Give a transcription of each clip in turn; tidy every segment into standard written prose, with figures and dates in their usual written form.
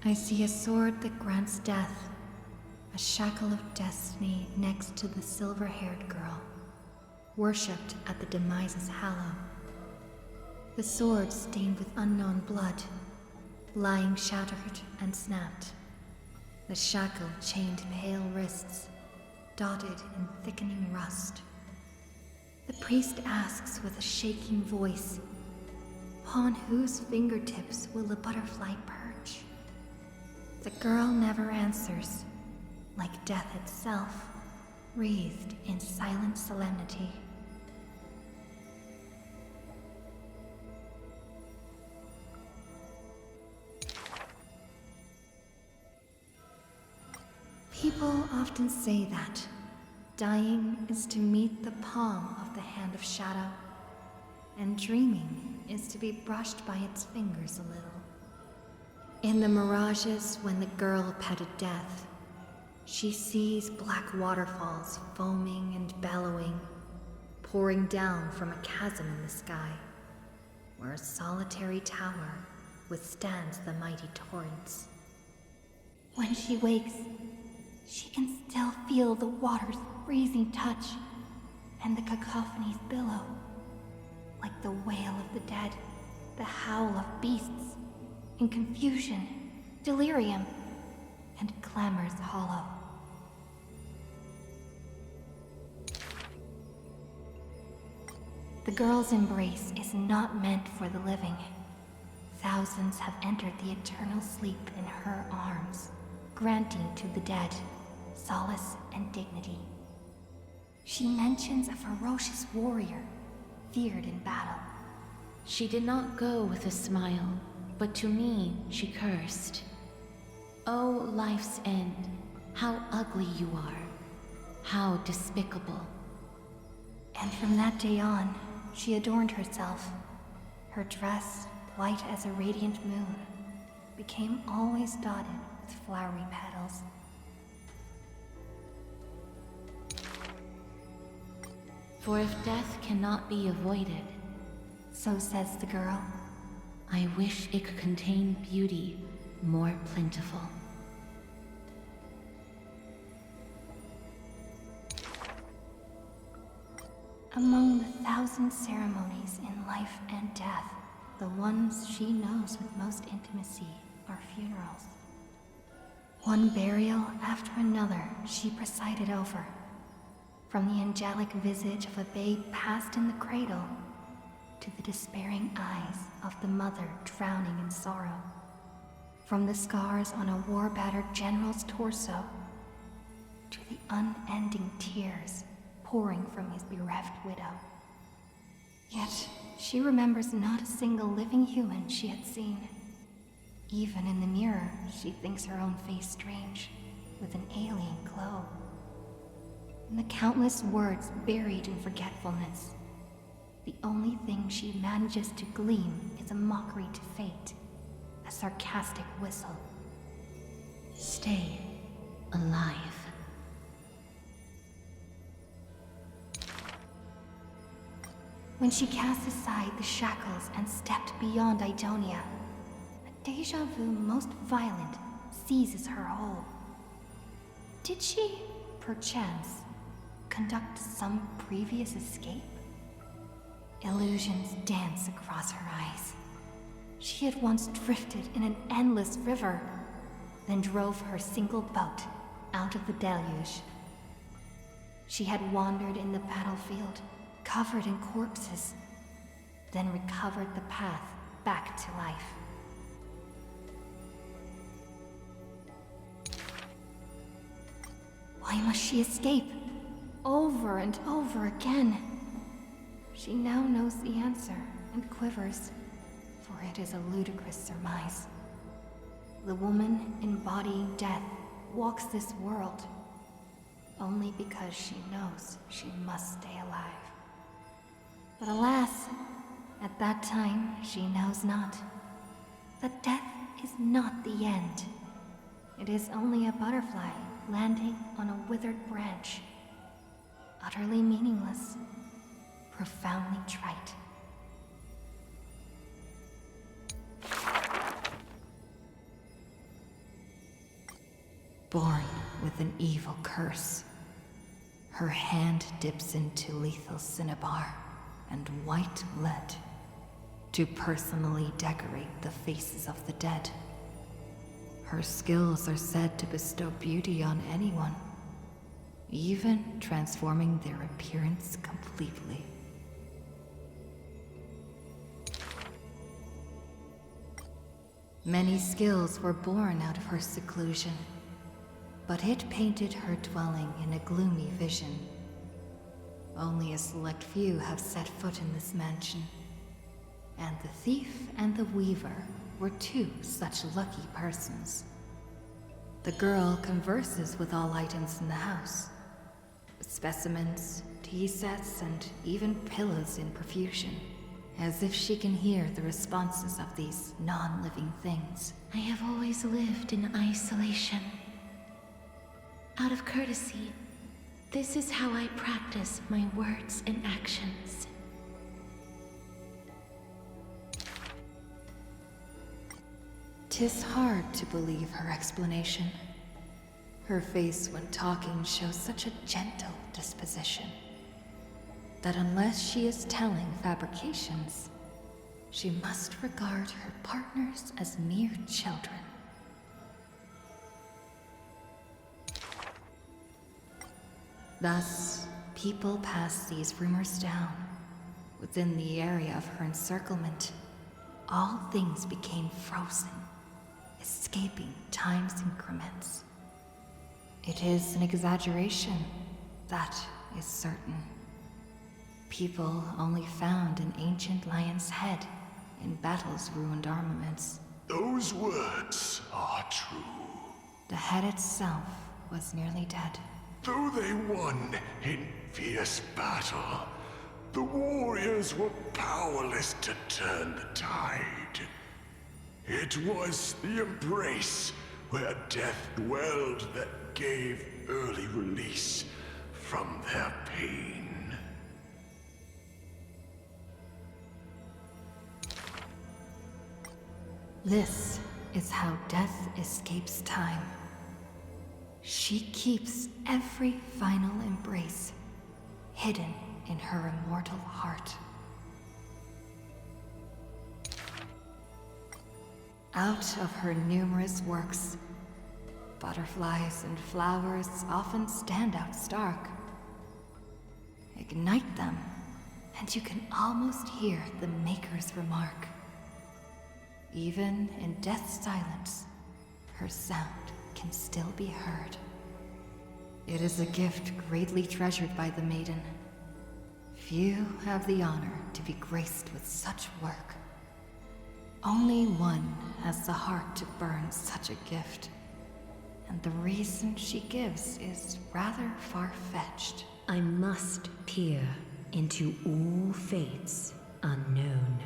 I see a sword that grants death, a shackle of destiny next to the silver-haired girl, worshipped at the Demise's hallow. The sword stained with unknown blood, lying shattered and snapped. The shackle chained pale wrists, dotted in thickening rust. The priest asks with a shaking voice, upon whose fingertips will the butterfly perch? The girl never answers, like death itself, wreathed in silent solemnity. People often say that dying is to meet the palm of the hand of shadow, and dreaming is to be brushed by its fingers a little. In the mirages when the girl petted death, she sees black waterfalls foaming and bellowing, pouring down from a chasm in the sky, where a solitary tower withstands the mighty torrents. When she wakes, she can still feel the water's freezing touch and the cacophonies billow, like the wail of the dead, the howl of beasts, in confusion, delirium, and clamors hollow. The girl's embrace is not meant for the living. Thousands have entered the eternal sleep in her arms, granting to the dead solace and dignity. She mentions a ferocious warrior, feared in battle. She did not go with a smile, but to me she cursed. Oh, life's end, how ugly you are, how despicable. And from that day on, she adorned herself. Her dress, white as a radiant moon, became always dotted with flowery petals. For if death cannot be avoided, so says the girl, I wish it could contain beauty more plentiful. Among the thousand ceremonies in life and death, the ones she knows with most intimacy are funerals. One burial after another she presided over, from the angelic visage of a babe passed in the cradle to the despairing eyes of the mother drowning in sorrow, from the scars on a war-battered general's torso to the unending tears pouring from his bereft widow. Yet she remembers not a single living human she had seen. Even in the mirror, she thinks her own face strange, with an alien glow. And the countless words buried in forgetfulness, the only thing she manages to glean is a mockery to fate, a sarcastic whistle. Stay alive. When she cast aside the shackles and stepped beyond Idonia, a deja vu most violent seizes her whole. Did she, perchance, conduct some previous escape? Illusions dance across her eyes. She had once drifted in an endless river, then drove her single boat out of the deluge. She had wandered in the battlefield, covered in corpses, then recovered the path back to life. Why must she escape? Over and over again. She now knows the answer and quivers, for it is a ludicrous surmise. The woman embodying death walks this world only because she knows she must stay alive. But alas, at that time she knows not that death is not the end. It is only a butterfly landing on a withered branch, utterly meaningless, profoundly trite. born with an evil curse. Her hand dips into lethal cinnabar and white lead to personally decorate the faces of the dead. Her skills are said to bestow beauty on anyone, even transforming their appearance completely. Many skills were born out of her seclusion, but it painted her dwelling in a gloomy vision. Only a select few have set foot in this mansion, and the thief and the weaver were two such lucky persons. The girl converses with all items in the house. Specimens, tea sets, and even pillows in profusion, as if she can hear the responses of these non-living things. I have always lived in isolation. Out of courtesy, this is how I practice my words and actions. "'Tis hard to believe her explanation. Her face when talking shows such a gentle disposition that unless she is telling fabrications, she must regard her partners as mere children. Thus, people pass these rumors down. Within the area of her encirclement, all things became frozen, escaping time's increments. It is an exaggeration, that is certain. People only found an ancient lion's head in battle's ruined armaments. Those words are true. The head itself was nearly dead. Though they won in fierce battle, the warriors were powerless to turn the tide. It was the embrace where death dwelled that gave early release from their pain. This is how death escapes time. She keeps every final embrace hidden in her immortal heart. Out of her numerous works, butterflies and flowers often stand out stark. Ignite them, and you can almost hear the maker's remark. Even in death's silence, her sound can still be heard. It is a gift greatly treasured by the maiden. Few have the honor to be graced with such work. Only one has the heart to burn such a gift, and the reason she gives is rather far-fetched. I must peer into all fates unknown.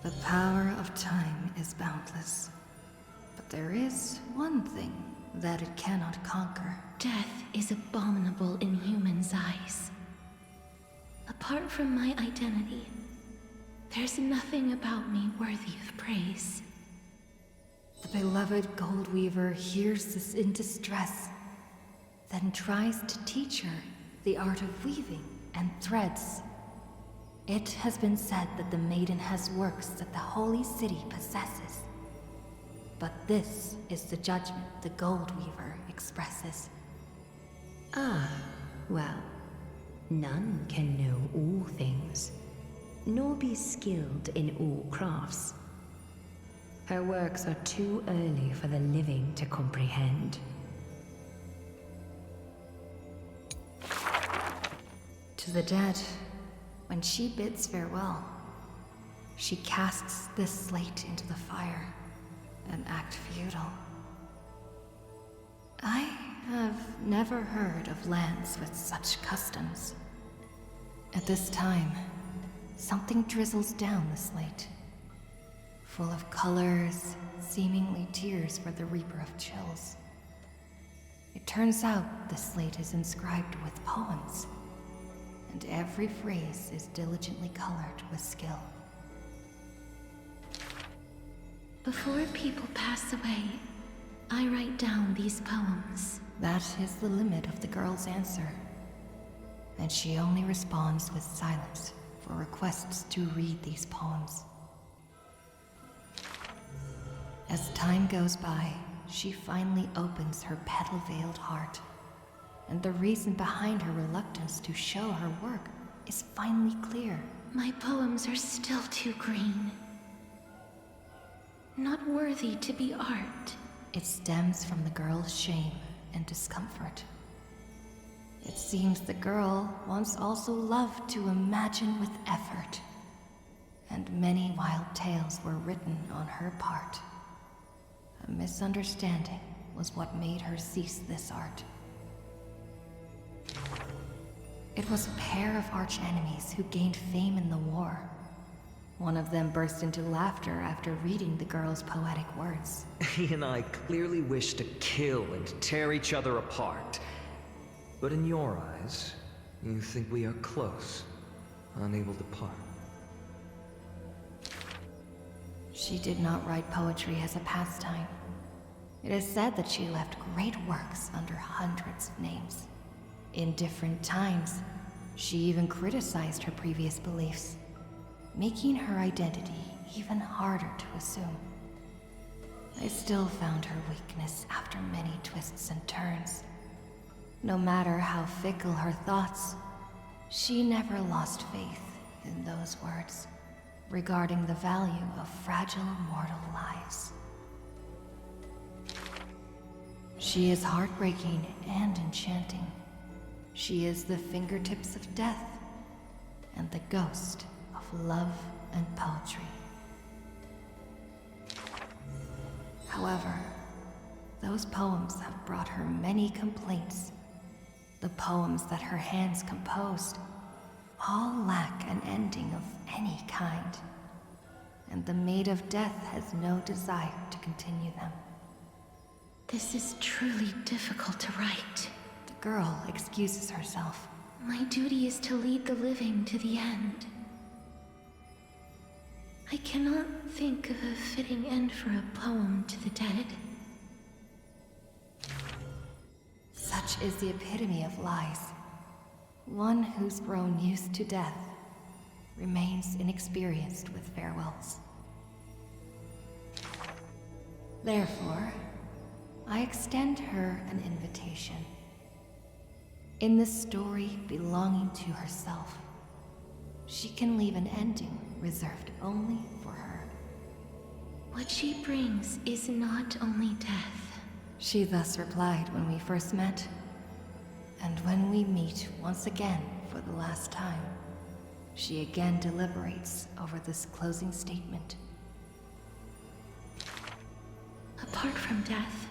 The power of time is boundless, but there is one thing that it cannot conquer. Death is abominable in humans' eyes. Apart from my identity, there's nothing about me worthy of praise. The beloved gold weaver hears this in distress, then tries to teach her the art of weaving and threads. It has been said that the maiden has works that the holy city possesses. But this is the judgment the gold weaver expresses. Ah, well, none can know all things, nor be skilled in all crafts. Her works are too early for the living to comprehend. To the dead, when she bids farewell, she casts this slate into the fire, an act futile. I have never heard of lands with such customs. At this time, something drizzles down the slate, full of colors, seemingly tears for the reaper of chills. It turns out the slate is inscribed with poems, and every phrase is diligently colored with skill. Before people pass away, I write down these poems. That is the limit of the girl's answer. And she only responds with silence for requests to read these poems. As time goes by, she finally opens her petal-veiled heart. And the reason behind her reluctance to show her work is finally clear. My poems are still too green. Not worthy to be art. It stems from the girl's shame and discomfort. It seems the girl once also loved to imagine with effort, and many wild tales were written on her part. A misunderstanding was what made her cease this art. It was a pair of arch-enemies who gained fame in the war. One of them burst into laughter after reading the girl's poetic words. He and I clearly wish to kill and tear each other apart. But in your eyes, you think we are close, unable to part. She did not write poetry as a pastime. It is said that she left great works under hundreds of names. In different times, she even criticized her previous beliefs, making her identity even harder to assume. I still found her weakness after many twists and turns. No matter how fickle her thoughts, she never lost faith in those words regarding the value of fragile mortal lives. She is heartbreaking and enchanting. She is the fingertips of death and the ghost of love and poetry. However, those poems have brought her many complaints. The poems that her hands composed all lack an ending of any kind, and the Maid of Death has no desire to continue them. This is truly difficult to write. The girl excuses herself. My duty is to lead the living to the end. I cannot think of a fitting end for a poem to the dead. Such is the epitome of lies. One who's grown used to death remains inexperienced with farewells. Therefore, I extend her an invitation. In this story belonging to herself, she can leave an ending reserved only for her. What she brings is not only death. She thus replied when we first met, and when we meet once again for the last time, she again deliberates over this closing statement. Apart from death,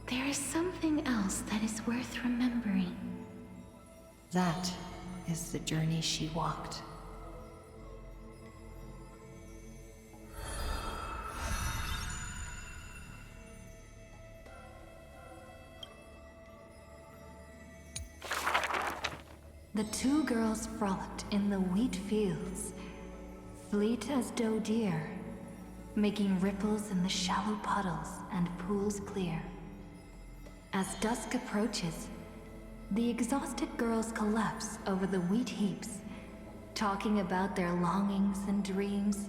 there is something else that is worth remembering. That is the journey she walked. The two girls frolicked in the wheat fields, fleet as doe deer, making ripples in the shallow puddles and pools clear. As dusk approaches, the exhausted girls collapse over the wheat heaps, talking about their longings and dreams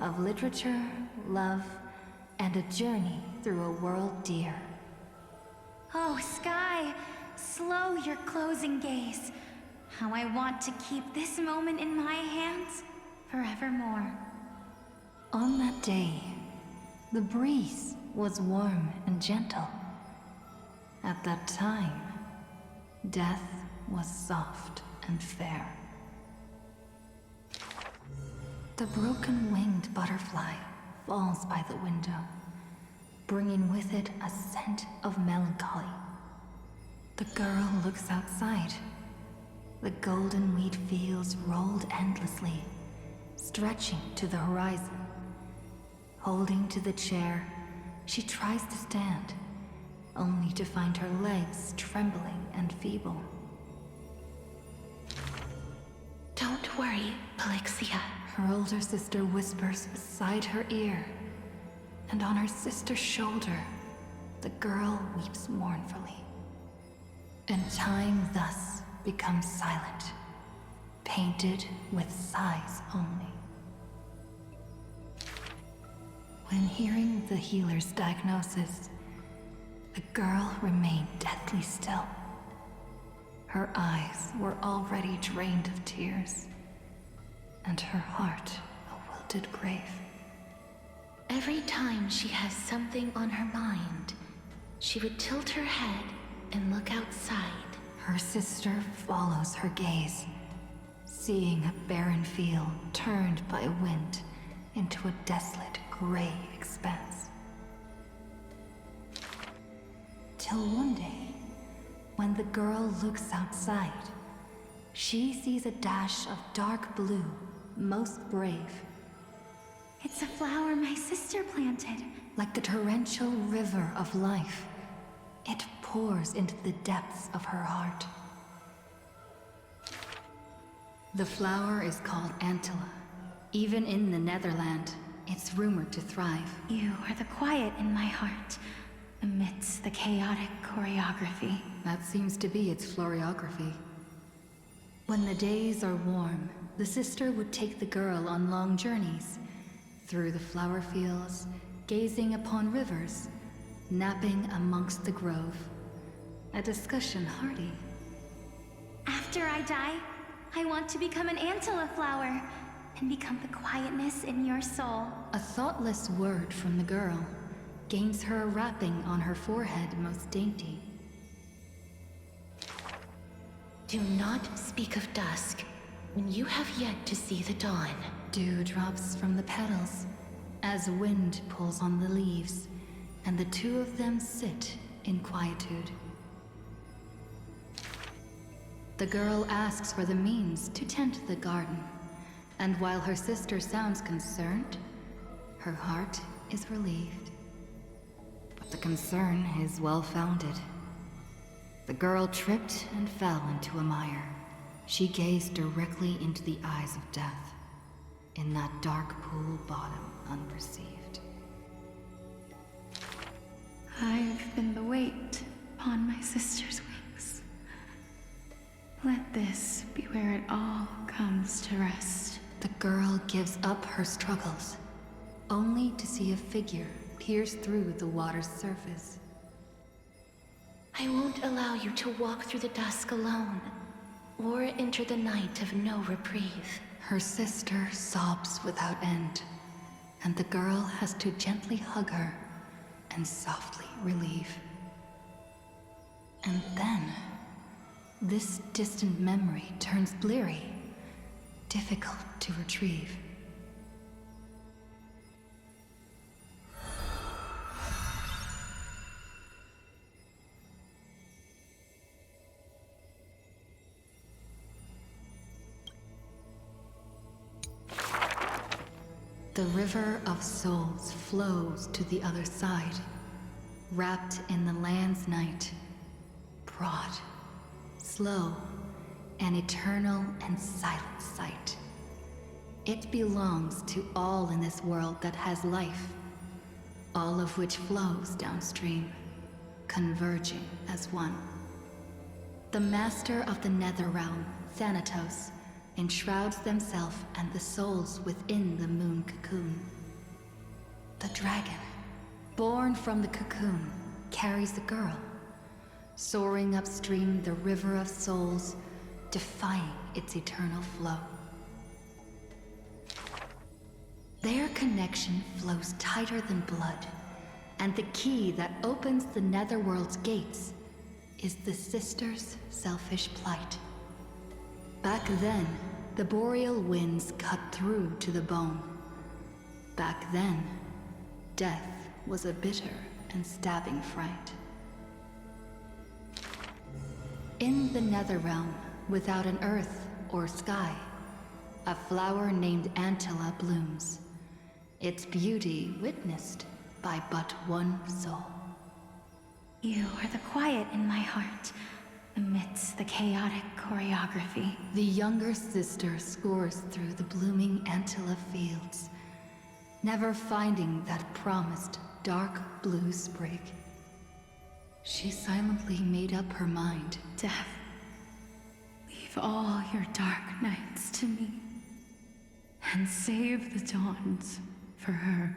of literature, love, and a journey through a world dear. Oh, Sky, slow your closing gaze. How I want to keep this moment in my hands forevermore. On that day, the breeze was warm and gentle. At that time, death was soft and fair. The broken-winged butterfly falls by the window, bringing with it a scent of melancholy. The girl looks outside. The golden wheat fields rolled endlessly, stretching to the horizon. Holding to the chair, she tries to stand, only to find her legs trembling and feeble. Don't worry, Pelixia. Her older sister whispers beside her ear, and on her sister's shoulder, the girl weeps mournfully. And time thus becomes silent, painted with sighs only. When hearing the healer's diagnosis, the girl remained deathly still. Her eyes were already drained of tears, and her heart a wilted grave. Every time she has something on her mind, she would tilt her head and look outside. Her sister follows her gaze, seeing a barren field turned by a wind into a desolate gray expanse. Till one day, when the girl looks outside, she sees a dash of dark blue, most brave. It's a flower my sister planted. Like the torrential river of life, it pours into the depths of her heart. The flower is called Antilla. Even in the Netherland, it's rumored to thrive. You are the quiet in my heart, amidst the chaotic choreography. That seems to be its floriography. When the days are warm, the sister would take the girl on long journeys, through the flower fields, gazing upon rivers, napping amongst the grove. A discussion hardy. After I die, I want to become an Antilla flower and become the quietness in your soul. A thoughtless word from the girl gains her a wrapping on her forehead most dainty. Do not speak of dusk when you have yet to see the dawn. Dew drops from the petals as wind pulls on the leaves, and the two of them sit in quietude. The girl asks for the means to tend the garden, and while her sister sounds concerned, her heart is relieved. But the concern is well-founded. The girl tripped and fell into a mire. She gazed directly into the eyes of death, in that dark pool bottom unperceived. I've been the weight upon my sister's wings. Let this be where it all comes to rest. The girl gives up her struggles, only to see a figure pierce through the water's surface. I won't allow you to walk through the dusk alone, or enter the night of no reprieve. Her sister sobs without end, and the girl has to gently hug her and softly relieve. And then, this distant memory turns bleary, difficult to retrieve. The river of souls flows to the other side, wrapped in the land's night, broad, slow, an eternal and silent sight. It belongs to all in this world that has life, all of which flows downstream, converging as one. The master of the nether realm, Thanatos, enshrouds themselves and the souls within the moon cocoon. The dragon, born from the cocoon, carries the girl, soaring upstream the river of souls, defying its eternal flow. Their connection flows tighter than blood, and the key that opens the netherworld's gates is the sisters' selfish plight. Back then, the boreal winds cut through to the bone. Back then, death was a bitter and stabbing fright. In the Netherrealm, without an earth or sky, a flower named Antilla blooms, its beauty witnessed by but one soul. You are the quiet in my heart, amidst the chaotic choreography. The younger sister scores through the blooming Antilla fields, never finding that promised dark blue sprig. She silently made up her mind. Death, leave all your dark nights to me, and save the dawns for her.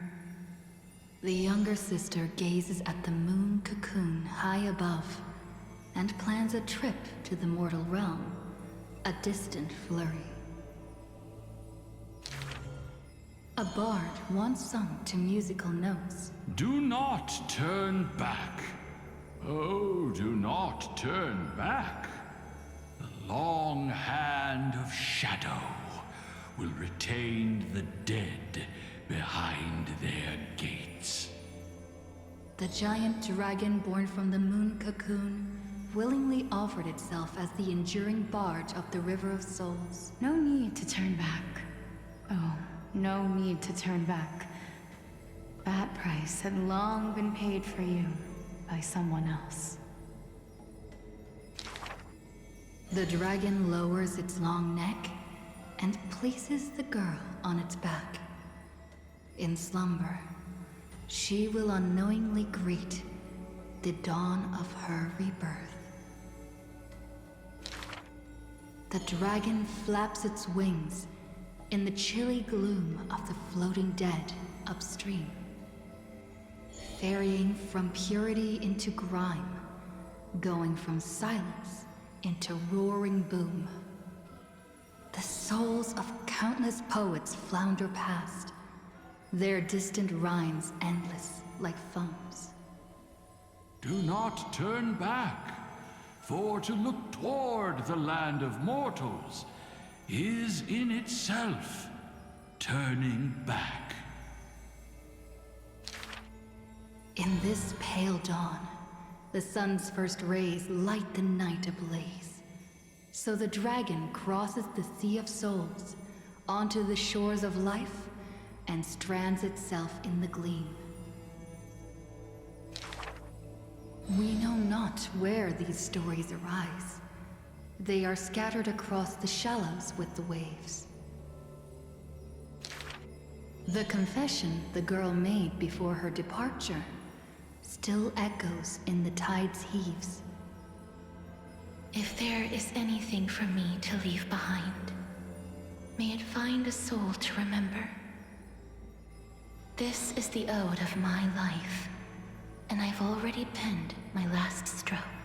The younger sister gazes at the moon cocoon high above, and plans a trip to the mortal realm, a distant flurry. A bard once sung to musical notes. Do not turn back. Oh, do not turn back. The long hand of shadow will retain the dead behind their gates. The giant dragon born from the moon cocoon willingly offered itself as the enduring barge of the River of Souls. No need to turn back. Oh, no need to turn back. That price had long been paid for you by someone else. The dragon lowers its long neck and places the girl on its back. In slumber, she will unknowingly greet the dawn of her rebirth. The dragon flaps its wings in the chilly gloom of the floating dead upstream, ferrying from purity into grime, going from silence into roaring boom. The souls of countless poets flounder past, their distant rhymes endless like foams. Do not turn back, for to look toward the land of mortals is in itself turning back. In this pale dawn, the sun's first rays light the night ablaze. So the dragon crosses the Sea of Souls onto the shores of life and strands itself in the gleam. We know not where these stories arise. They are scattered across the shallows with the waves. The confession the girl made before her departure still echoes in the tide's heaves. If there is anything for me to leave behind, may it find a soul to remember. This is the ode of my life, and I've already penned my last stroke.